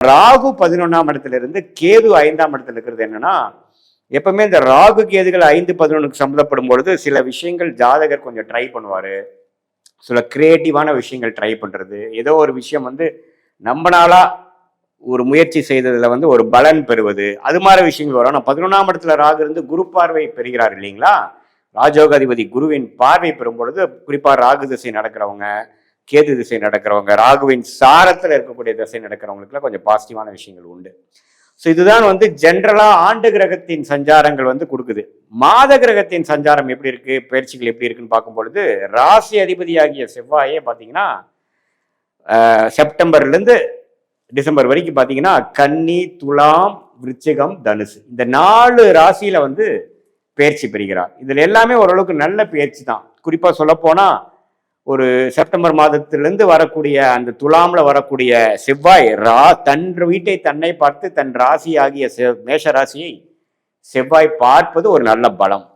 ராகு 11ஆம் இடத்துல இருந்து கேது 5ஆம் இடத்துல இருக்கிறது என்னன்னா, எப்பவுமே இந்த ராகு கேதுகள் 5, 11க்கு சம்மந்தப்படும் பொழுது சில விஷயங்கள் ஜாதகர் கொஞ்சம் ட்ரை பண்ணுவாரு. சில கிரியேட்டிவான விஷயங்கள் ட்ரை பண்றது, ஏதோ ஒரு விஷயம் நம்மனாலா ஒரு முயற்சி செய்ததுல ஒரு பலன் பெறுவது, அது மாதிரி விஷயங்கள் வரும். ஆனால் 11ஆம் இடத்துல ராகு இருந்து குரு பார்வை பெறுகிறார் இல்லைங்களா? ராஜோகாதிபதி குருவின் பார்வை பெறும் பொழுது, குறிப்பா ராகு திசை நடக்கிறவங்க, கேது திசை நடக்கிறவங்க, ராகுவின் சாரத்தில் இருக்கக்கூடிய திசை நடக்கிறவங்களுக்குலாம் கொஞ்சம் பாசிட்டிவான விஷயங்கள் உண்டு. ஸோ இதுதான் ஜென்ரலா ஆண்டு கிரகத்தின் சஞ்சாரங்கள் கொடுக்குது. மாத கிரகத்தின் சஞ்சாரம் எப்படி இருக்கு, பயிற்சிகள் எப்படி இருக்குன்னு பார்க்கும் பொழுது, ராசி அதிபதியாகிய செவ்வாயே பார்த்தீங்கன்னா செப்டம்பர்லேருந்து டிசம்பர் வரைக்கும் பார்த்தீங்கன்னா கன்னி, துலாம், விருச்சிகம், தனுசு இந்த 4 ராசியில பயிற்சி பெறுகிறார். இதுல எல்லாமே ஓரளவுக்கு நல்ல பயிற்சி தான். குறிப்பா சொல்ல போனா ஒரு செப்டம்பர் மாதத்திலிருந்து வரக்கூடிய அந்த துலாம்ல வரக்கூடிய செவ்வாய் தன் வீட்டை தன்னை பார்த்து தன் ராசி ஆகிய மேஷ ராசியை செவ்வாய் பார்ப்பது ஒரு நல்ல பலம்.